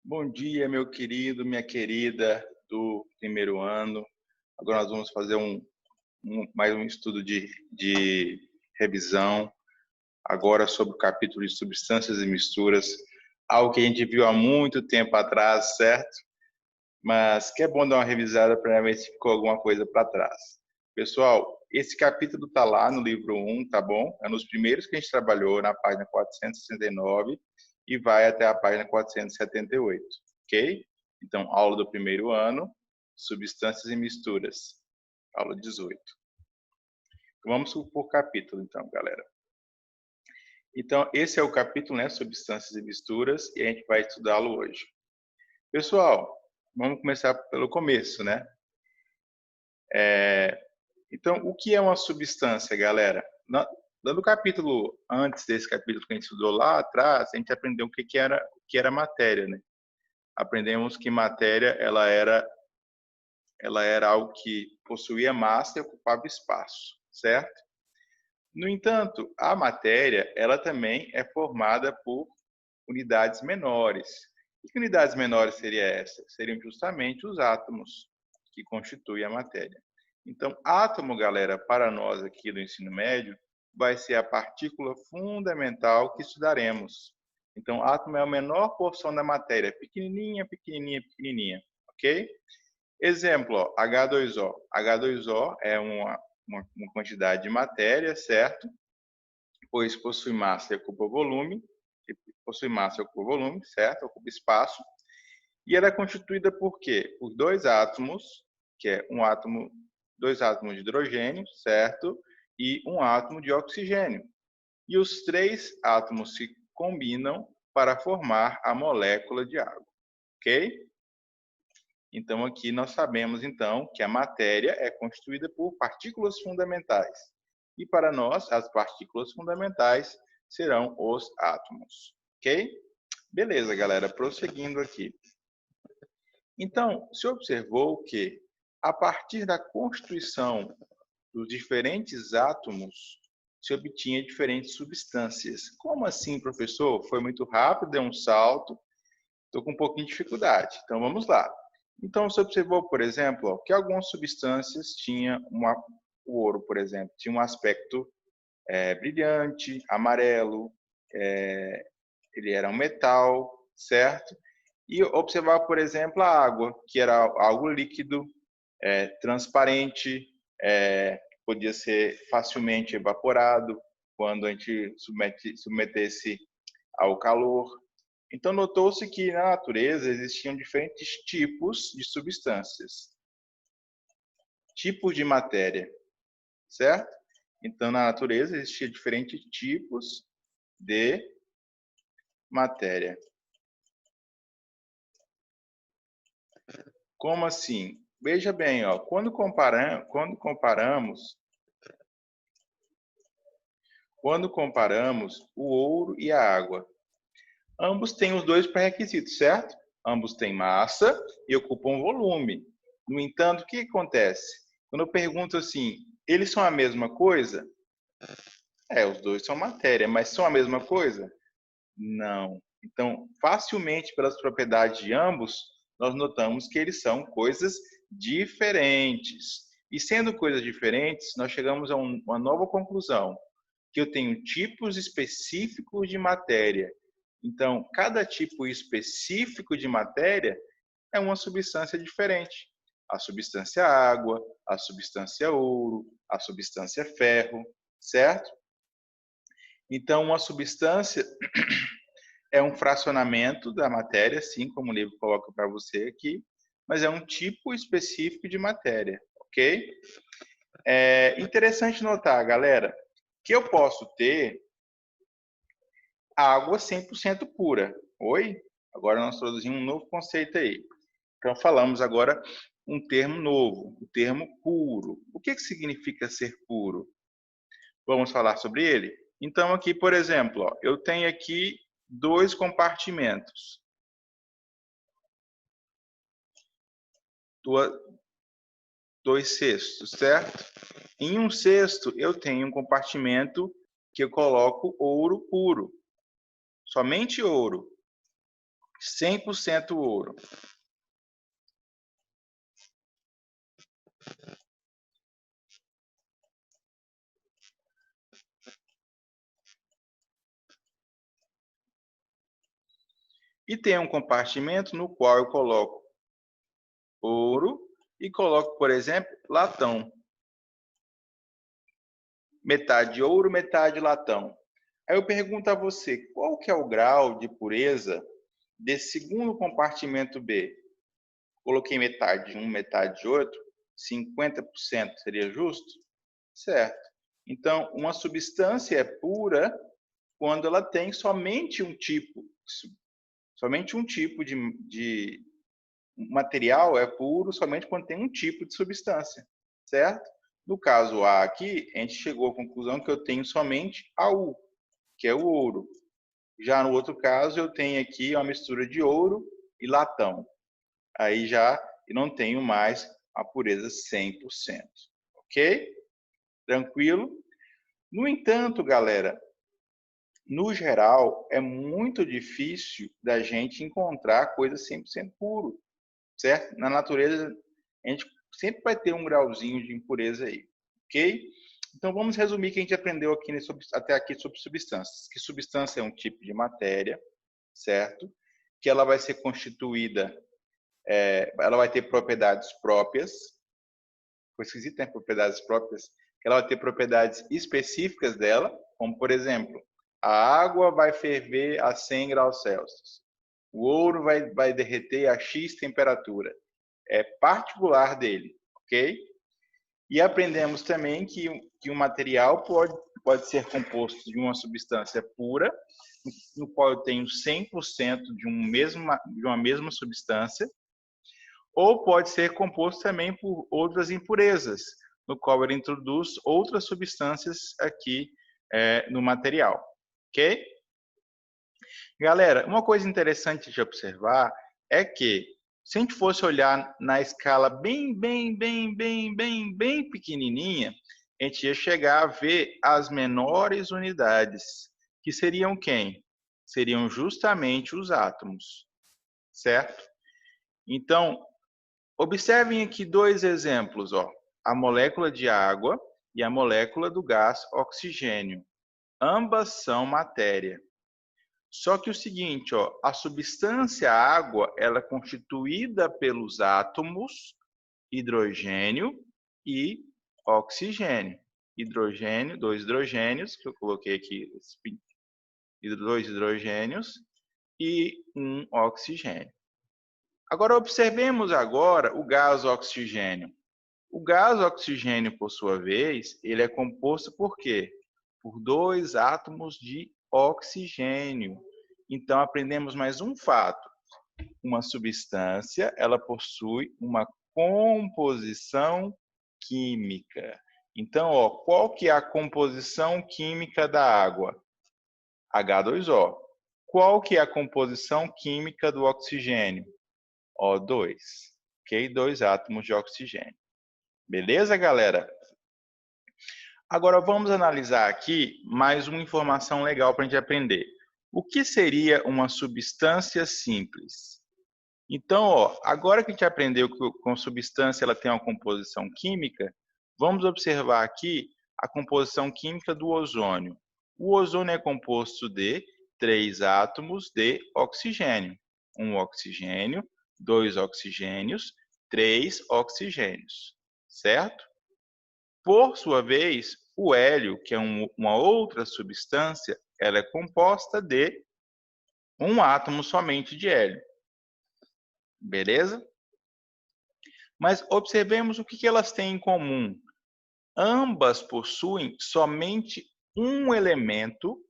Bom dia, meu querido, minha querida do primeiro ano. Agora nós vamos fazer mais um estudo de revisão, agora sobre o capítulo de substâncias e misturas, algo que a gente viu há muito tempo atrás, certo? Mas que é bom dar uma revisada para ver se ficou alguma coisa para trás. Pessoal, esse capítulo está lá no livro 1, tá bom? É nos primeiros que a gente trabalhou, na página 469, e vai até a página 478, ok? Então, aula do primeiro ano, substâncias e misturas, aula 18. Então, vamos por capítulo, então, galera. Então, esse é o capítulo, né, substâncias e misturas, e a gente vai estudá-lo hoje. Pessoal, vamos começar pelo começo, né? Então, o que é uma substância, galera? No capítulo, antes desse capítulo que a gente estudou lá atrás, a gente aprendeu o que era matéria, né? Aprendemos que matéria, ela era algo que possuía massa e ocupava espaço, certo? No entanto, a matéria, ela também é formada por unidades menores. E que unidades menores seriam essas? Seriam justamente os átomos, que constituem a matéria. Então, átomo, galera, para nós aqui do ensino médio, vai ser a partícula fundamental que estudaremos. Então, átomo é a menor porção da matéria, pequenininha, pequenininha, pequenininha, ok? Exemplo, ó, H2O. H2O é uma quantidade de matéria, certo? Pois possui massa e ocupa volume, certo? Ocupa espaço. E ela é constituída por quê? Por dois átomos, que é dois átomos de hidrogênio, certo? E um átomo de oxigênio. E os três átomos se combinam para formar a molécula de água, ok? Então aqui nós sabemos então que a matéria é constituída por partículas fundamentais. E para nós, as partículas fundamentais serão os átomos, ok? Beleza, galera, prosseguindo aqui. Então, se observou que, a partir da constituição dos diferentes átomos, se obtinha diferentes substâncias. Como assim, professor? Foi muito rápido, deu um salto, estou com um pouquinho de dificuldade. Então, vamos lá. Então, você observou, por exemplo, que algumas substâncias tinham o ouro, por exemplo, tinha um aspecto brilhante, amarelo, ele era um metal, certo? E observar, por exemplo, a água, que era algo líquido, transparente, podia ser facilmente evaporado quando a gente submetesse ao calor. Então, notou-se que na natureza existiam diferentes tipos de substâncias, tipos de matéria, certo? Então, na natureza existiam diferentes tipos de matéria. Como assim? Veja bem, ó, quando comparamos o ouro e a água, ambos têm os dois pré-requisitos, certo? Ambos têm massa e ocupam volume. No entanto, o que acontece? Quando eu pergunto assim, eles são a mesma coisa? Os dois são matéria, mas são a mesma coisa? Não. Então, facilmente, pelas propriedades de ambos, nós notamos que eles são coisas diferentes. E sendo coisas diferentes, nós chegamos a uma nova conclusão, que eu tenho tipos específicos de matéria. Então, cada tipo específico de matéria é uma substância diferente. A substância água, a substância ouro, a substância ferro, certo? Então, uma substância é um fracionamento da matéria, assim como o livro coloca para você aqui, mas é um tipo específico de matéria, ok? É interessante notar, galera, que eu posso ter água 100% pura. Oi? Agora nós introduzimos um novo conceito aí. Então falamos agora um termo novo, o termo puro. O que significa ser puro? Vamos falar sobre ele? Então aqui, por exemplo, ó, eu tenho aqui dois compartimentos. Dois cestos, certo? Em um cesto eu tenho um compartimento que eu coloco ouro puro. Somente ouro. 100% ouro. E tem um compartimento no qual eu coloco ouro e coloco, por exemplo, latão. Metade ouro, metade latão. Aí eu pergunto a você, qual que é o grau de pureza desse segundo compartimento B? Coloquei metade de um, metade de outro, 50% seria justo? Certo. Então, uma substância é pura quando ela tem somente um tipo de material é puro somente quando tem um tipo de substância, certo? No caso A aqui, a gente chegou à conclusão que eu tenho somente AU, que é o ouro. Já no outro caso, eu tenho aqui uma mistura de ouro e latão. Aí já não tenho mais a pureza 100%, ok? Tranquilo? No entanto, galera, no geral, é muito difícil da gente encontrar coisa 100% puro, certo? Na natureza, a gente sempre vai ter um grauzinho de impureza aí, ok? Então, vamos resumir o que a gente aprendeu aqui até aqui sobre substâncias. Que substância é um tipo de matéria, certo? Que ela vai ser constituída, ela vai ter propriedades próprias. Foi esquisito, né? Propriedades próprias. Que ela vai ter propriedades específicas dela, como, por exemplo, a água vai ferver a 100 graus Celsius. O ouro vai derreter a X temperatura. É particular dele, ok? E aprendemos também que um material pode ser composto de uma substância pura, no qual eu tenho 100% de uma mesma substância, ou pode ser composto também por outras impurezas, no qual ele introduz outras substâncias aqui no material, ok? Galera, uma coisa interessante de observar é que, se a gente fosse olhar na escala bem pequenininha, a gente ia chegar a ver as menores unidades, que seriam quem? Seriam justamente os átomos, certo? Então, observem aqui dois exemplos, ó, a molécula de água e a molécula do gás oxigênio. Ambas são matéria. Só que o seguinte, ó, a substância água, ela é constituída pelos átomos hidrogênio e oxigênio. Hidrogênio, dois hidrogênios, que eu coloquei aqui, dois hidrogênios e um oxigênio. Agora, observemos agora o gás oxigênio. O gás oxigênio, por sua vez, ele é composto por quê? Por dois átomos de oxigênio. Então, aprendemos mais um fato. Uma substância, ela possui uma composição química. Então, ó, qual que é a composição química da água? H2O. Qual que é a composição química do oxigênio? O2. Ok? Dois átomos de oxigênio. Beleza, galera? Agora vamos analisar aqui mais uma informação legal para a gente aprender. O que seria uma substância simples? Então, ó, agora que a gente aprendeu que com substância ela tem uma composição química, vamos observar aqui a composição química do ozônio. O ozônio é composto de 3 átomos de oxigênio. Um oxigênio, 2 oxigênios, 3 oxigênios, certo? Por sua vez, o hélio, que é uma outra substância, ela é composta de um átomo somente de hélio. Beleza? Mas observemos o que elas têm em comum. Ambas possuem somente um elemento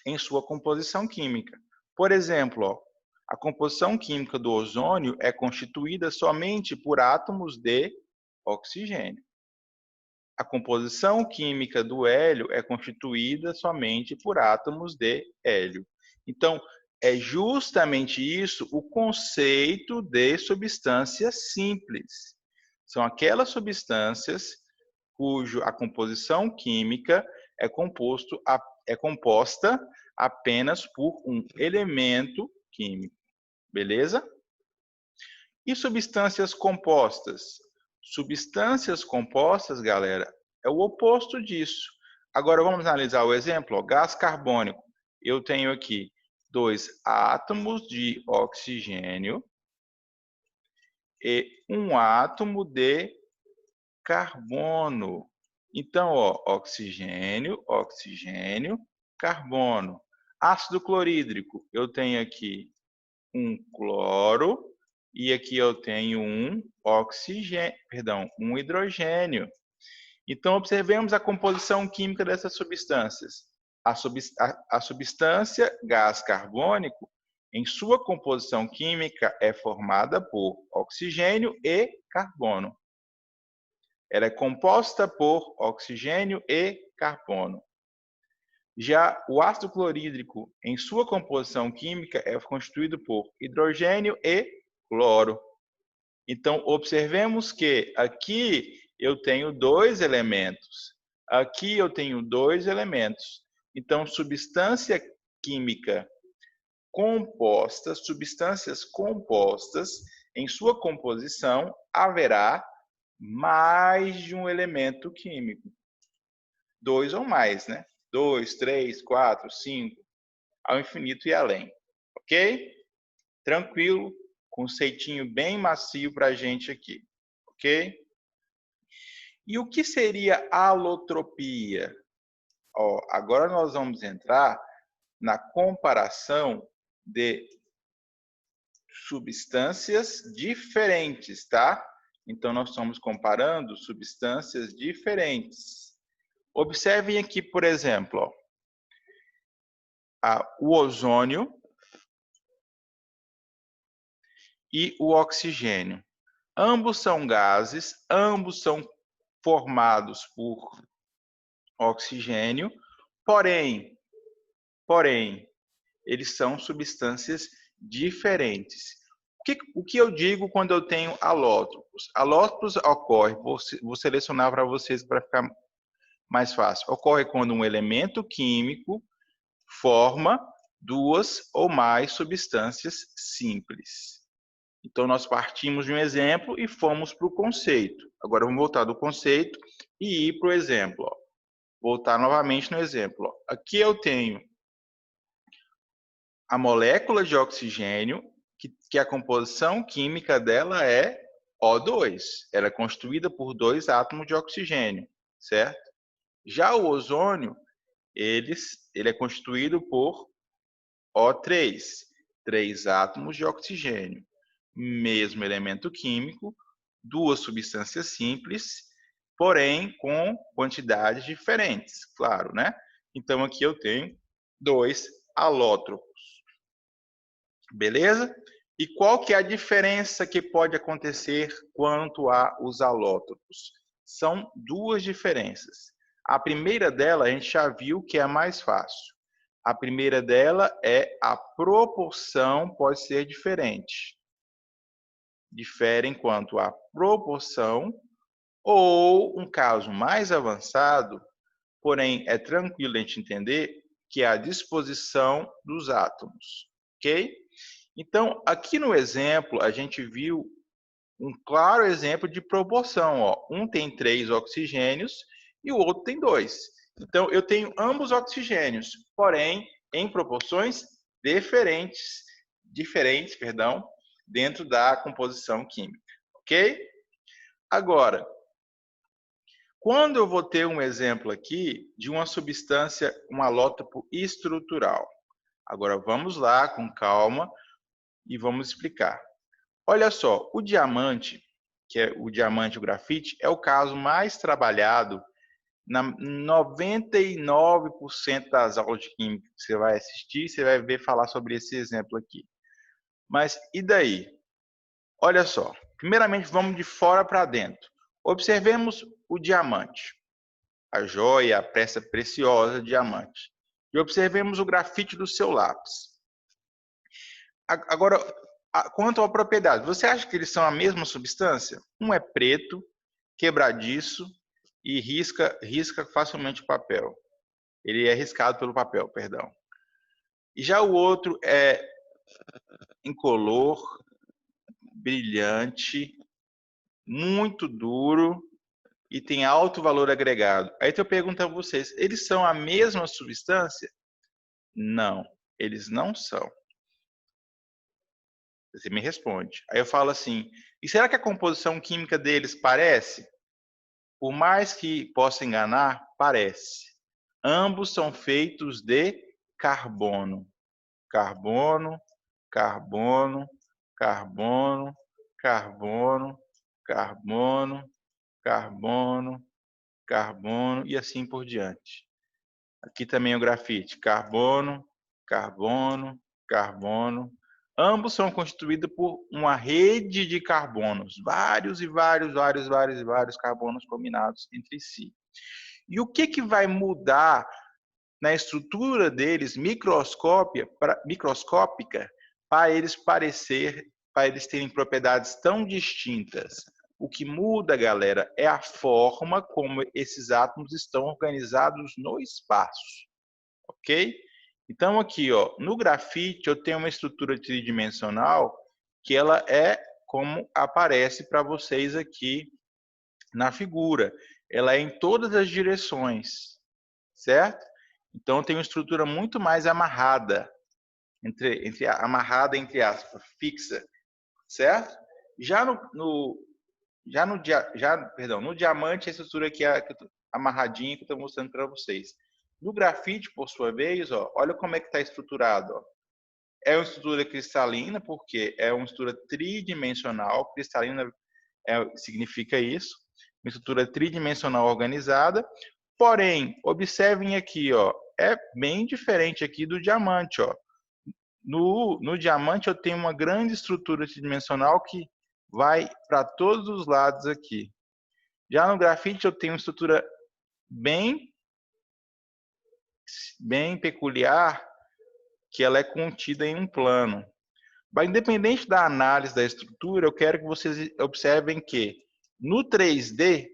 em sua composição química. Por exemplo, ó, a composição química do ozônio é constituída somente por átomos de oxigênio. A composição química do hélio é constituída somente por átomos de hélio. Então, é justamente isso o conceito de substância simples. São aquelas substâncias cuja composição química é composta apenas por um elemento químico. Beleza? E substâncias compostas? Substâncias compostas, galera, é o oposto disso. Agora vamos analisar o exemplo. Ó, gás carbônico. Eu tenho aqui 2 átomos de oxigênio e um átomo de carbono. Então, ó, oxigênio, oxigênio, carbono. Ácido clorídrico, eu tenho aqui um cloro e aqui eu tenho um oxigênio, perdão, um hidrogênio. Então, observemos a composição química dessas substâncias. A substância gás carbônico, em sua composição química, é formada por oxigênio e carbono. Ela é composta por oxigênio e carbono. Já o ácido clorídrico, em sua composição química, é constituído por hidrogênio e cloro. Então, observemos que aqui eu tenho 2 elementos. Aqui eu tenho 2 elementos. Então, substância química composta, substâncias compostas, em sua composição, haverá mais de um elemento químico. 2 ou mais, né? 2, 3, 4, 5, ao infinito e além. Ok? Tranquilo, conceitinho bem macio para a gente aqui. Ok? E o que seria alotropia? Ó, agora nós vamos entrar na comparação de substâncias diferentes, tá? Então, nós estamos comparando substâncias diferentes. Observem aqui, por exemplo, ó, o ozônio e o oxigênio. Ambos são gases, ambos são formados por oxigênio, porém, eles são substâncias diferentes. O que eu digo quando eu tenho alótropos? Alótropos ocorre, vou selecionar para vocês para ficar mais fácil. Ocorre quando um elemento químico forma 2 ou mais substâncias simples. Então, nós partimos de um exemplo e fomos para o conceito. Agora, vamos voltar do conceito e ir para o exemplo. Ó. Voltar novamente no exemplo. Ó. Aqui eu tenho a molécula de oxigênio, que a composição química dela é O2. Ela é constituída por 2 átomos de oxigênio, certo? Já o ozônio, ele é constituído por O3, 3 átomos de oxigênio. Mesmo elemento químico, 2 substâncias simples, porém com quantidades diferentes, claro, né? Então aqui eu tenho 2 alótropos. Beleza? E qual que é a diferença que pode acontecer quanto aos alótropos? São 2 diferenças. A primeira dela a gente já viu que é a mais fácil. A primeira dela é a proporção pode ser diferente. Diferem quanto à proporção, ou um caso mais avançado, porém é tranquilo a gente entender, que é a disposição dos átomos, ok? Então, aqui no exemplo, a gente viu um claro exemplo de proporção. Ó. Um tem 3 oxigênios e o outro tem 2. Então, eu tenho ambos oxigênios, porém, em proporções diferentes, dentro da composição química. Ok? Agora, quando eu vou ter um exemplo aqui de uma substância, um alótropo estrutural. Agora, vamos lá, com calma, e vamos explicar. Olha só, o diamante, que é o diamante e o grafite, é o caso mais trabalhado na 99% das aulas de química que você vai assistir, você vai ver falar sobre esse exemplo aqui. Mas e daí? Olha só, primeiramente vamos de fora para dentro. Observemos o diamante, a joia, a peça preciosa diamante. E observemos o grafite do seu lápis. Agora, quanto à propriedade, você acha que eles são a mesma substância? Um é preto, quebradiço e risca facilmente o papel. Ele é riscado pelo papel, perdão. E já o outro é incolor, brilhante, muito duro e tem alto valor agregado. Aí eu pergunto a vocês, eles são a mesma substância? Não, eles não são. Você me responde. Aí eu falo assim, e será que a composição química deles parece? Por mais que possa enganar, parece. Ambos são feitos de carbono. Carbono, carbono, carbono, carbono, carbono, carbono, carbono e assim por diante. Aqui também o grafite, carbono, carbono, carbono. Ambos são constituídos por uma rede de carbonos, vários e vários carbonos combinados entre si. E o que vai mudar na estrutura deles microscópica para eles terem propriedades tão distintas? O que muda, galera, é a forma como esses átomos estão organizados no espaço, ok? Então aqui, ó, no grafite eu tenho uma estrutura tridimensional que ela é como aparece para vocês aqui na figura. Ela é em todas as direções, certo? Então tem uma estrutura muito mais amarrada, amarrada entre aspas, fixa, certo? Já no diamante a estrutura aqui é amarradinha que eu estou mostrando para vocês. No grafite, por sua vez, ó, olha como é que está estruturado. Ó. É uma estrutura cristalina, porque é uma estrutura tridimensional. Cristalina significa isso. Uma estrutura tridimensional organizada. Porém, observem aqui, ó, é bem diferente aqui do diamante. Ó. No diamante eu tenho uma grande estrutura tridimensional que vai para todos os lados aqui. Já no grafite eu tenho uma estrutura bem peculiar, que ela é contida em um plano. Mas independente da análise da estrutura, eu quero que vocês observem que no 3D,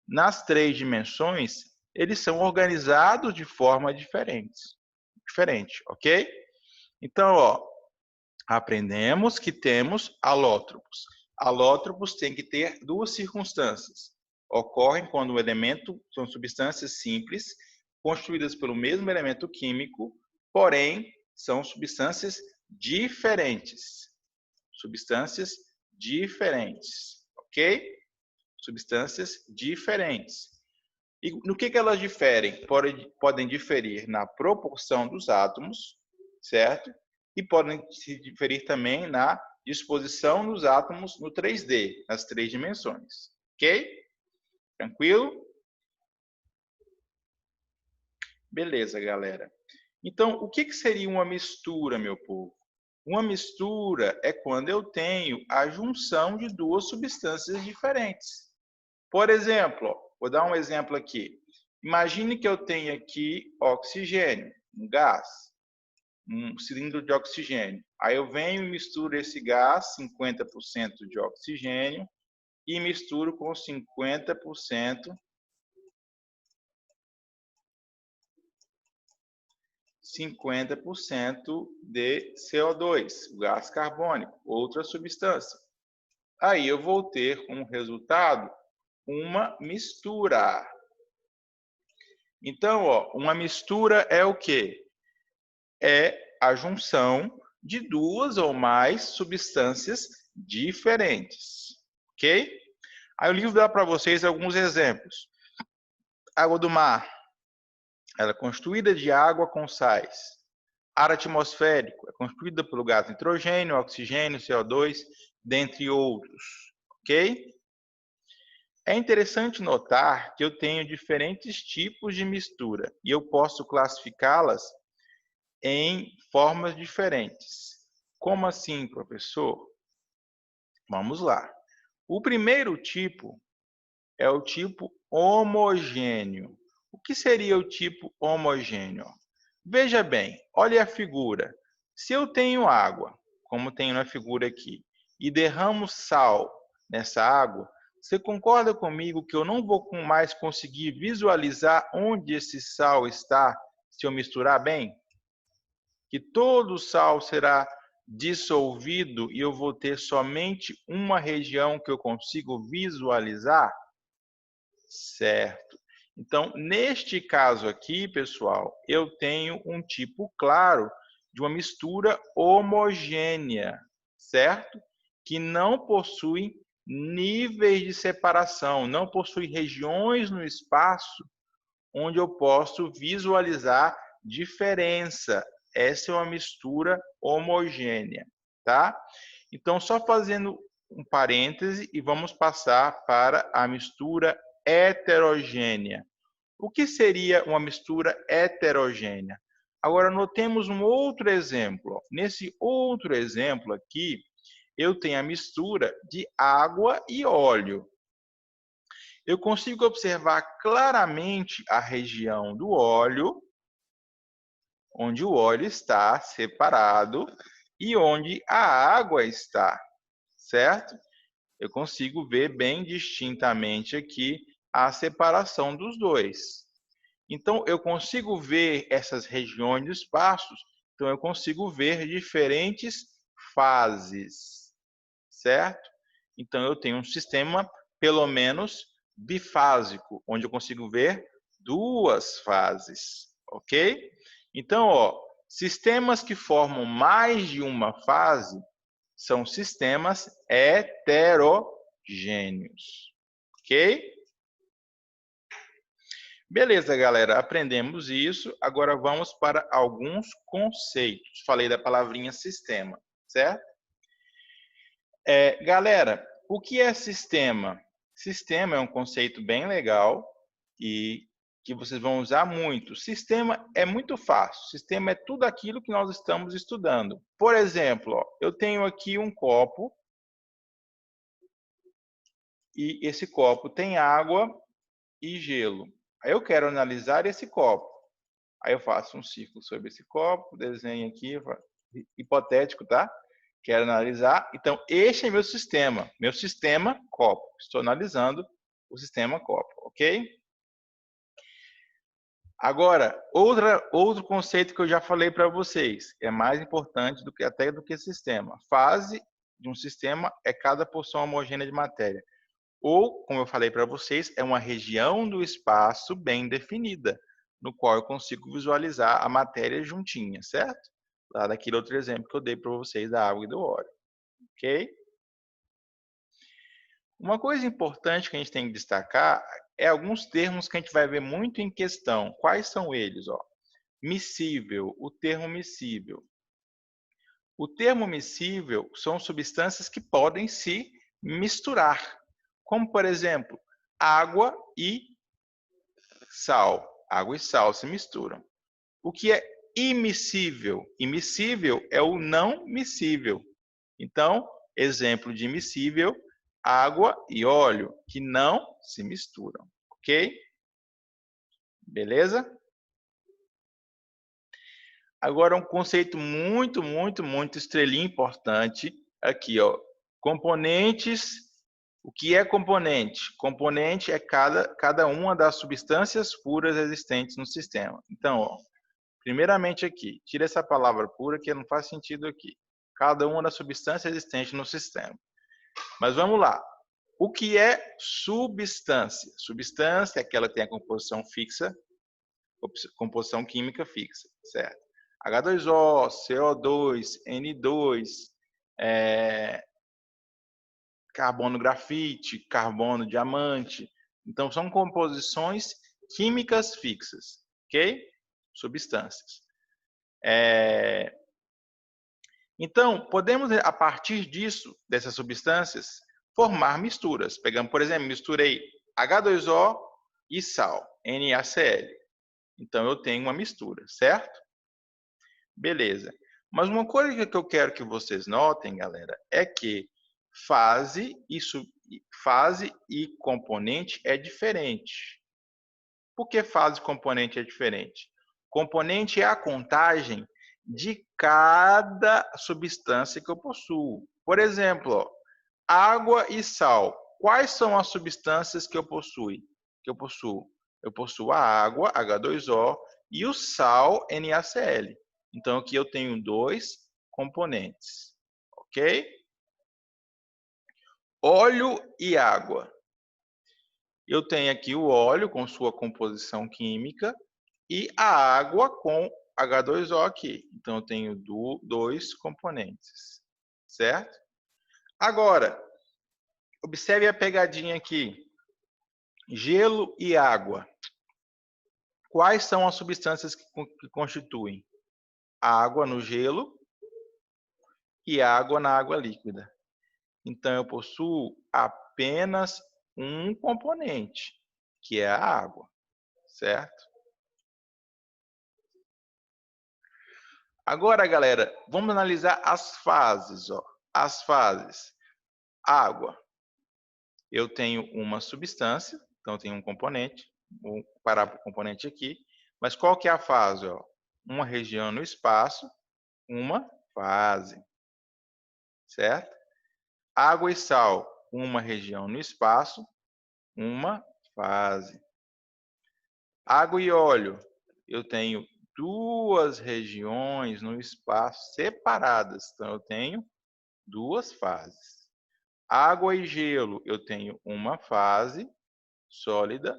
nas 3 dimensões, eles são organizados de forma diferente, ok? Então, ó, aprendemos que temos alótropos. Alótropos têm que ter 2 circunstâncias. Ocorrem quando o elemento são substâncias simples, construídas pelo mesmo elemento químico, porém são substâncias diferentes. Substâncias diferentes, ok? Substâncias diferentes. E no que elas diferem? Podem diferir na proporção dos átomos, certo? E podem se diferir também na disposição dos átomos no 3D, nas 3 dimensões. Ok? Tranquilo? Beleza, galera. Então, o que seria uma mistura, meu povo? Uma mistura é quando eu tenho a junção de 2 substâncias diferentes. Por exemplo, vou dar um exemplo aqui. Imagine que eu tenho aqui oxigênio, um gás, um cilindro de oxigênio. Aí eu venho e misturo esse gás, 50% de oxigênio, e misturo com 50% de CO2, o gás carbônico, outra substância. Aí eu vou ter como resultado uma mistura. Então, ó, uma mistura é o quê? É a junção de 2 ou mais substâncias diferentes, ok? Aí o livro dá para vocês alguns exemplos. Água do mar, ela é constituída de água com sais. Ar atmosférico, é constituída pelo gás nitrogênio, oxigênio, CO2, dentre outros, ok? É interessante notar que eu tenho diferentes tipos de mistura e eu posso classificá-las em formas diferentes. Como assim, professor? Vamos lá. O primeiro tipo é o tipo homogêneo. O que seria o tipo homogêneo? Veja bem, olha a figura. Se eu tenho água, como tenho na figura aqui, e derramo sal nessa água, você concorda comigo que eu não vou mais conseguir visualizar onde esse sal está se eu misturar bem? Que todo o sal será dissolvido e eu vou ter somente uma região que eu consigo visualizar? Certo. Então, neste caso aqui, pessoal, eu tenho um tipo claro de uma mistura homogênea, certo? Que não possui níveis de separação, não possui regiões no espaço onde eu posso visualizar diferença. Essa é uma mistura homogênea, tá? Então, só fazendo um parêntese e vamos passar para a mistura heterogênea. O que seria uma mistura heterogênea? Agora, notemos um outro exemplo. Nesse outro exemplo aqui, eu tenho a mistura de água e óleo. Eu consigo observar claramente a região do óleo, onde o óleo está separado e onde a água está, certo? Eu consigo ver bem distintamente aqui a separação dos dois. Então, eu consigo ver essas regiões do espaço, então eu consigo ver diferentes fases, certo? Então, eu tenho um sistema, pelo menos, bifásico, onde eu consigo ver duas fases, ok? Então, ó, sistemas que formam mais de uma fase são sistemas heterogêneos, ok? Beleza, galera, aprendemos isso. Agora vamos para alguns conceitos. Falei da palavrinha sistema, certo? Galera, o que é sistema? Sistema é um conceito bem legal e que vocês vão usar muito. Sistema é muito fácil. Sistema é tudo aquilo que nós estamos estudando. Por exemplo, ó, eu tenho aqui um copo e esse copo tem água e gelo. Aí eu quero analisar esse copo. Aí eu faço um círculo sobre esse copo, desenho aqui, hipotético, tá? Quero analisar. Então, este é meu sistema copo. Estou analisando o sistema copo, ok? Agora, outro conceito que eu já falei para vocês, é mais importante até do que sistema. Fase de um sistema é cada porção homogênea de matéria. Ou, como eu falei para vocês, é uma região do espaço bem definida, no qual eu consigo visualizar a matéria juntinha, certo? Lá daquele outro exemplo que eu dei para vocês da água e do óleo, ok? Uma coisa importante que a gente tem que destacar é alguns termos que a gente vai ver muito em questão. Quais são eles? Ó? Miscível, o termo miscível. O termo miscível são substâncias que podem se misturar, como, por exemplo, água e sal. Água e sal se misturam. O que é imiscível? Imiscível é o não miscível. Então, exemplo de miscível, água e óleo, que não se misturam, ok? Beleza? Agora, um conceito muito estrelinha importante aqui, ó. Componentes. O que é componente? Componente é cada uma das substâncias puras existentes no sistema. Então, ó, primeiramente aqui, tira essa palavra pura que não faz sentido aqui. Cada uma das substâncias existentes no sistema. Mas vamos lá. O que é substância? Substância é aquela que tem a composição fixa, composição química fixa, certo? H2O, CO2, N2, carbono grafite, carbono diamante. Então, são composições químicas fixas, ok? Substâncias. Então, podemos, a partir disso, dessas substâncias, formar misturas. Pegamos, por exemplo, misturei H2O e sal, NaCl. Então, eu tenho uma mistura, certo? Beleza. Mas uma coisa que eu quero que vocês notem, galera, é que fase e componente é diferente. Por que fase e componente é diferente? Componente é a contagem de cada substância que eu possuo. Por exemplo, ó, água e sal. Quais são as substâncias que eu possuo? Eu possuo a água, H2O, e o sal, NaCl. Então, aqui eu tenho 2 componentes, ok? Óleo e água. Eu tenho aqui o óleo com sua composição química e a água com H2O aqui. Então, eu tenho dois componentes, certo? Agora, observe a pegadinha aqui. Gelo e água. Quais são as substâncias que constituem? Água no gelo e água na água líquida. Então, eu possuo apenas um componente, que é a água, certo? Agora, galera, vamos analisar as fases. Ó. As fases. Água. Eu tenho uma substância, então eu tenho um componente. Vou parar para o componente aqui. Mas qual que é a fase? Ó? Uma região no espaço, uma fase. Certo? Água e sal, uma região no espaço, uma fase. Água e óleo, eu tenho duas regiões no espaço separadas, então eu tenho duas fases. Água e gelo, eu tenho uma fase sólida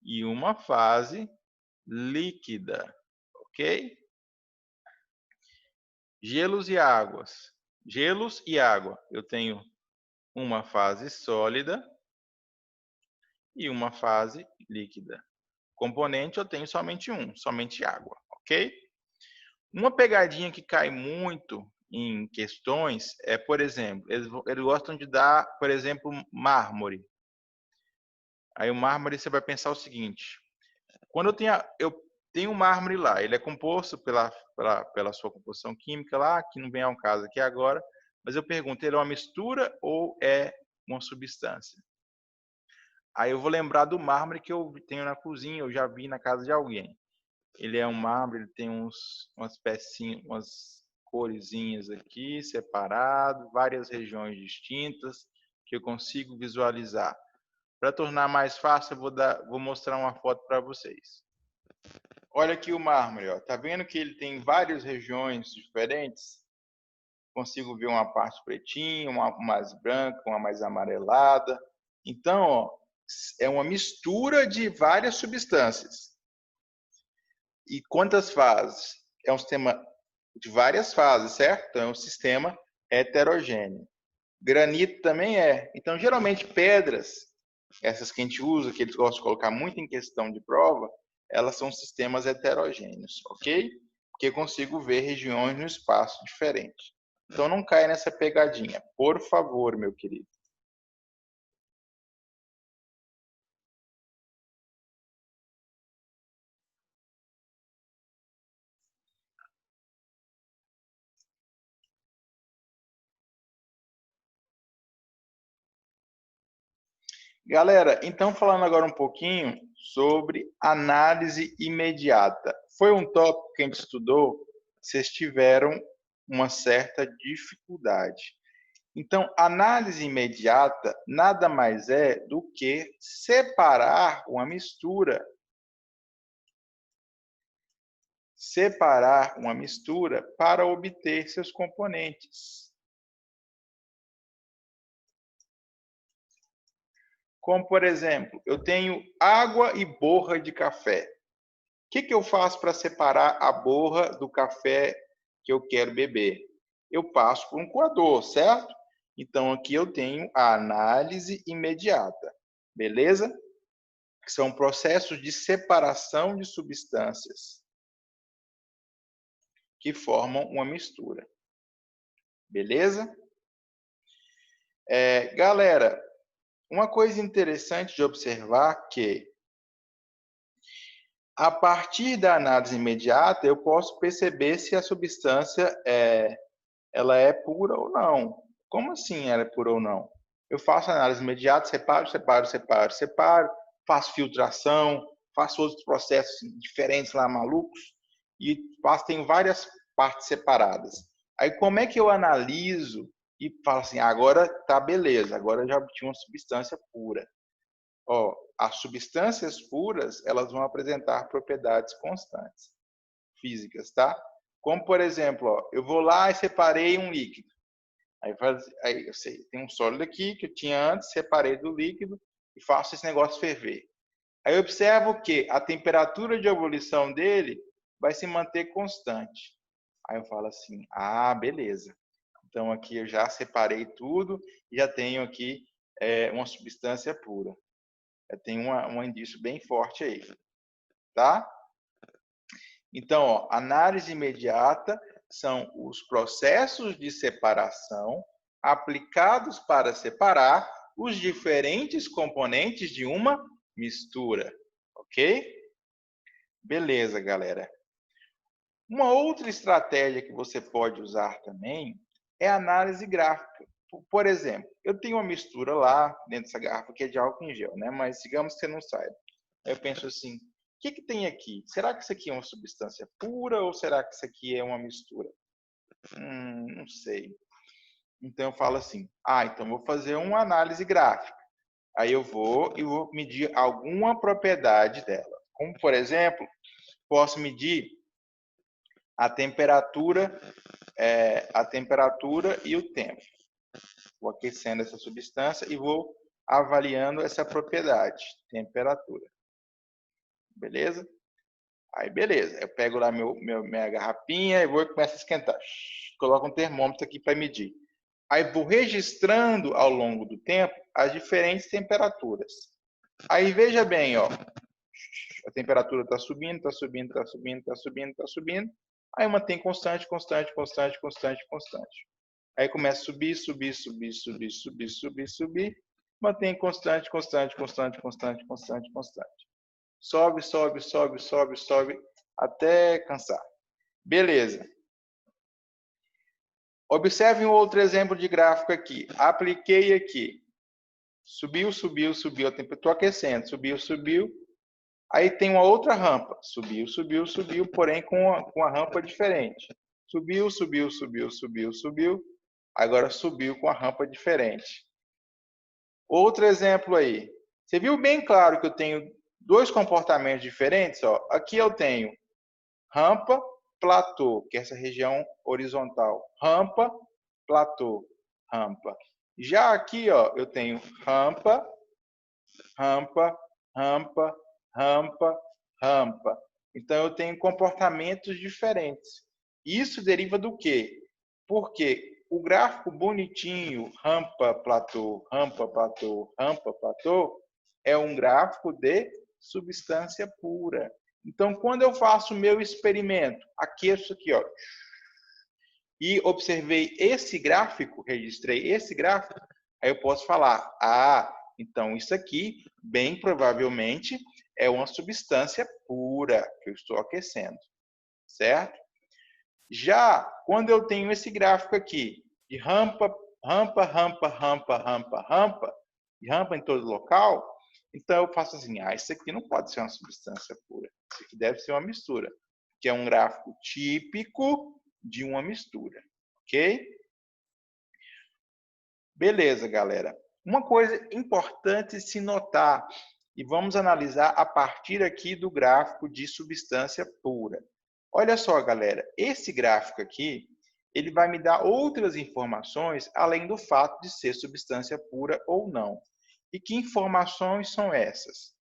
e uma fase líquida, ok? Gelos e águas. Gelos e água, eu tenho uma fase sólida e uma fase líquida. Componente eu tenho somente um, somente água, ok? Uma pegadinha que cai muito em questões é, por exemplo, eles gostam de dar, por exemplo, mármore. Aí o mármore você vai pensar o seguinte, quando eu tenho um mármore lá, ele é composto pela sua composição química lá, que não vem ao caso aqui agora, mas eu pergunto, ele é uma mistura ou é uma substância? Aí eu vou lembrar do mármore que eu tenho na cozinha, eu já vi na casa de alguém. Ele é um mármore, ele tem umas pecinhas, umas coresinhas aqui, separado, várias regiões distintas, que eu consigo visualizar. Para tornar mais fácil, eu vou mostrar uma foto para vocês. Olha aqui o mármore, ó. Tá vendo que ele tem várias regiões diferentes? Consigo ver uma parte pretinha, uma mais branca, uma mais amarelada. Então, ó, é uma mistura de várias substâncias. E quantas fases? É um sistema de várias fases, certo? Então, é um sistema heterogêneo. Granito também é. Então, geralmente, pedras, essas que a gente usa, que eles gostam de colocar muito em questão de prova, elas são sistemas heterogêneos, ok? Porque eu consigo ver regiões no espaço diferente. Então, não caia nessa pegadinha. Por favor, meu querido. Galera, então falando agora um pouquinho sobre análise imediata. Foi um tópico que a gente estudou, vocês tiveram uma certa dificuldade. Então, análise imediata nada mais é do que separar uma mistura. Separar uma mistura para obter seus componentes. Como, por exemplo, eu tenho água e borra de café. O que eu faço para separar a borra do café que eu quero beber? Eu passo por um coador, certo? Então, aqui eu tenho a análise imediata, beleza? Que são processos de separação de substâncias que formam uma mistura, beleza? Galera, uma coisa interessante de observar que a partir da análise imediata eu posso perceber se a substância ela é pura ou não. Como assim ela é pura ou não? Eu faço análise imediata, separo, faço filtração, faço outros processos diferentes lá, malucos, e tenho várias partes separadas. Aí como é que eu analiso e falo assim, agora tá beleza, agora eu já obtive uma substância pura. Ó, as substâncias puras, elas vão apresentar propriedades constantes, físicas, tá? Como, por exemplo, ó, eu vou lá e separei um líquido. Aí eu sei, tem um sólido aqui que eu tinha antes, separei do líquido e faço esse negócio ferver. Aí eu observo que a temperatura de ebulição dele vai se manter constante. Aí eu falo assim, ah, beleza. Então aqui eu já separei tudo e já tenho aqui uma substância pura. Eu tenho um indício bem forte aí, tá? Então, ó, análise imediata são os processos de separação aplicados para separar os diferentes componentes de uma mistura, ok? Beleza, galera. Uma outra estratégia que você pode usar também é a análise gráfica. Por exemplo, eu tenho uma mistura lá dentro dessa garrafa que é de álcool em gel, né? Mas digamos que você não saiba. Eu penso assim, o que tem aqui? Será que isso aqui é uma substância pura ou será que isso aqui é uma mistura? Não sei. Então eu falo assim, então vou fazer uma análise gráfica. Aí eu vou medir alguma propriedade dela. Como, por exemplo, posso medir a temperatura e o tempo. Vou aquecendo essa substância e vou avaliando essa propriedade, temperatura. Beleza? Aí, beleza. Eu pego lá minha garrafinha e vou e começo a esquentar. Coloco um termômetro aqui para medir. Aí vou registrando ao longo do tempo as diferentes temperaturas. Aí veja bem, ó, a temperatura está subindo, está subindo, está subindo, está subindo, está subindo. Aí mantém constante, constante, constante, constante, constante. Aí começa a subir, subir, subir, subir, subir, subir, subir. Mantém constante, constante, constante, constante, constante, constante. Sobe, sobe, sobe, sobe, sobe, até cansar. Beleza. Observe um outro exemplo de gráfico aqui. Apliquei aqui. Subiu, subiu, subiu. Estou aquecendo. Subiu, subiu. Aí tem uma outra rampa. Subiu, subiu, subiu, porém com a rampa diferente. Subiu, subiu, subiu, subiu, subiu. Agora subiu com a rampa diferente. Outro exemplo aí. Você viu bem claro que eu tenho dois comportamentos diferentes? Ó. Aqui eu tenho rampa, platô, que é essa região horizontal. Rampa, platô, rampa. Já aqui, ó, eu tenho rampa, rampa, rampa, rampa, rampa. Então, eu tenho comportamentos diferentes. Isso deriva do quê? Porque o gráfico bonitinho, rampa, platô, rampa, platô, rampa, platô, é um gráfico de substância pura. Então, quando eu faço o meu experimento, aqueço aqui, ó, e observei esse gráfico, registrei esse gráfico, aí eu posso falar, então isso aqui, bem provavelmente, é uma substância pura que eu estou aquecendo, certo? Já quando eu tenho esse gráfico aqui, de rampa, rampa, rampa, rampa, rampa, rampa, e rampa em todo local, então eu faço assim, isso aqui não pode ser uma substância pura, isso aqui deve ser uma mistura, que é um gráfico típico de uma mistura, ok? Beleza, galera. Uma coisa importante se notar, e vamos analisar a partir aqui do gráfico de substância pura. Olha só, galera, esse gráfico aqui, ele vai me dar outras informações, além do fato de ser substância pura ou não. E que informações são essas?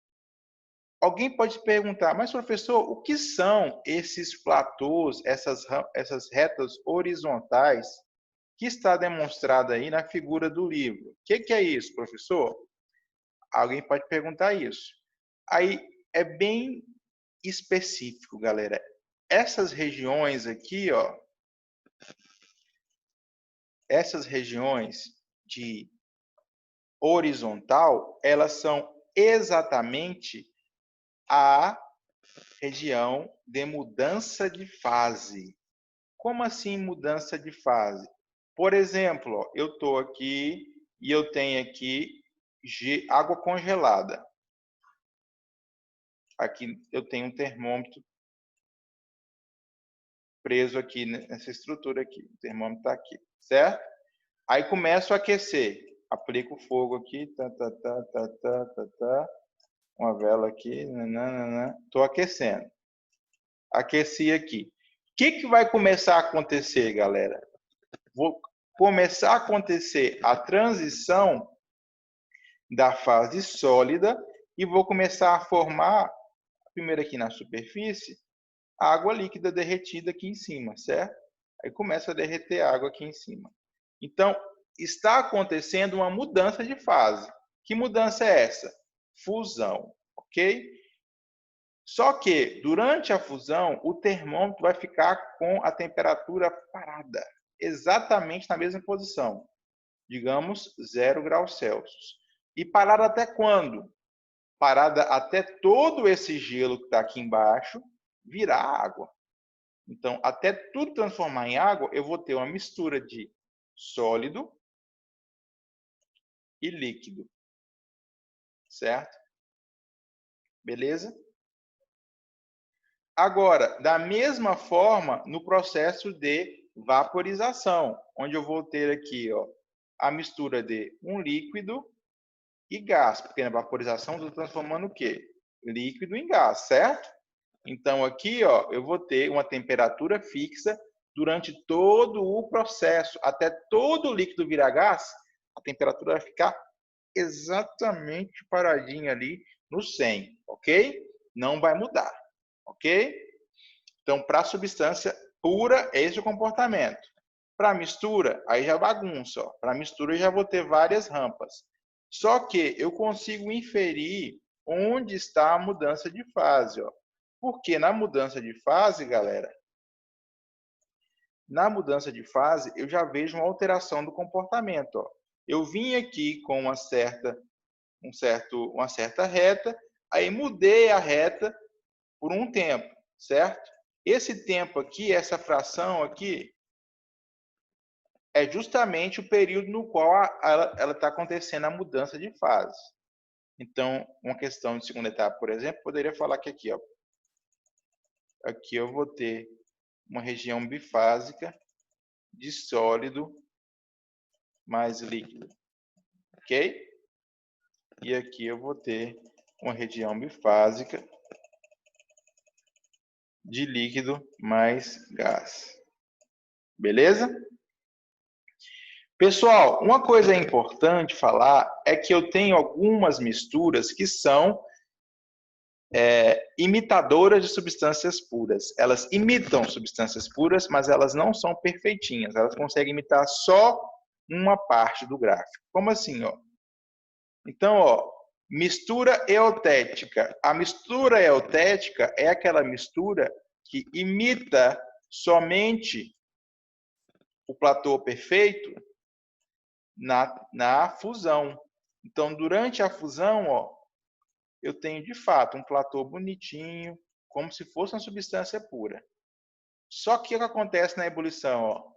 Alguém pode perguntar, mas professor, o que são esses platôs, essas retas horizontais que está demonstrado aí na figura do livro? O que é isso, professor? Alguém pode perguntar isso. Aí é bem específico, galera. Essas regiões aqui, ó, essas regiões de horizontal, elas são exatamente a região de mudança de fase. Como assim mudança de fase? Por exemplo, ó, eu estou aqui e eu tenho aqui água congelada. Aqui eu tenho um termômetro preso aqui nessa estrutura aqui. O termômetro está aqui, certo? Aí começo a aquecer. Aplico o fogo aqui, uma vela aqui, estou aquecendo. Aqueci aqui. que vai começar a acontecer, galera? Vou começar a acontecer a transição da fase sólida e vou começar a formar, primeiro aqui na superfície, água líquida derretida aqui em cima, certo? Aí começa a derreter água aqui em cima. Então, está acontecendo uma mudança de fase. Que mudança é essa? Fusão, ok? Só que, durante a fusão, o termômetro vai ficar com a temperatura parada, exatamente na mesma posição. Digamos, 0 graus Celsius. E parada até quando? Parada até todo esse gelo que está aqui embaixo virar água. Então, até tudo transformar em água, eu vou ter uma mistura de sólido e líquido. Certo? Beleza? Agora, da mesma forma, no processo de vaporização, onde eu vou ter aqui, ó, a mistura de um líquido e gás, porque na vaporização eu estou transformando o quê? Líquido em gás, certo? Então, aqui, ó, eu vou ter uma temperatura fixa durante todo o processo. Até todo o líquido virar gás, a temperatura vai ficar exatamente paradinha ali no 100, ok? Não vai mudar, ok? Então, para a substância pura, esse é o comportamento. Para mistura, aí já bagunça. Para mistura, eu já vou ter várias rampas. Só que eu consigo inferir onde está a mudança de fase. Ó. Porque na mudança de fase, galera, na mudança de fase, eu já vejo uma alteração do comportamento. Ó. Eu vim aqui com uma certa reta, aí mudei a reta por um tempo, certo? Esse tempo aqui, essa fração aqui, é justamente o período no qual ela está acontecendo a mudança de fase. Então, uma questão de segunda etapa, por exemplo, poderia falar que aqui, ó, aqui eu vou ter uma região bifásica de sólido mais líquido, ok? E aqui eu vou ter uma região bifásica de líquido mais gás. Beleza? Pessoal, uma coisa importante falar é que eu tenho algumas misturas que são imitadoras de substâncias puras. Elas imitam substâncias puras, mas elas não são perfeitinhas. Elas conseguem imitar só uma parte do gráfico. Como assim? Ó? Então, ó, mistura eutética. A mistura eutética é aquela mistura que imita somente o platô perfeito na fusão. Então, durante a fusão, ó, eu tenho de fato um platô bonitinho, como se fosse uma substância pura. Só que o que acontece na ebulição, ó,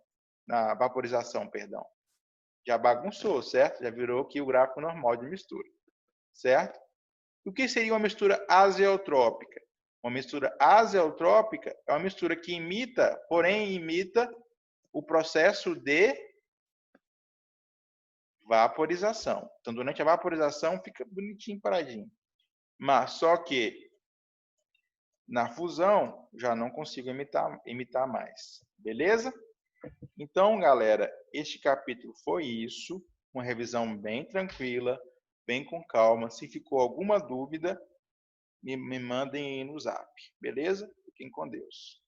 na vaporização, perdão? Já bagunçou, certo? Já virou aqui o gráfico normal de mistura, certo? O que seria uma mistura azeotrópica? Uma mistura azeotrópica é uma mistura que imita, porém imita o processo de vaporização. Então, durante a vaporização fica bonitinho, paradinho. Mas só que na fusão já não consigo imitar mais. Beleza? Então, galera, este capítulo foi isso. Uma revisão bem tranquila, bem com calma. Se ficou alguma dúvida, me mandem no zap. Beleza? Fiquem com Deus.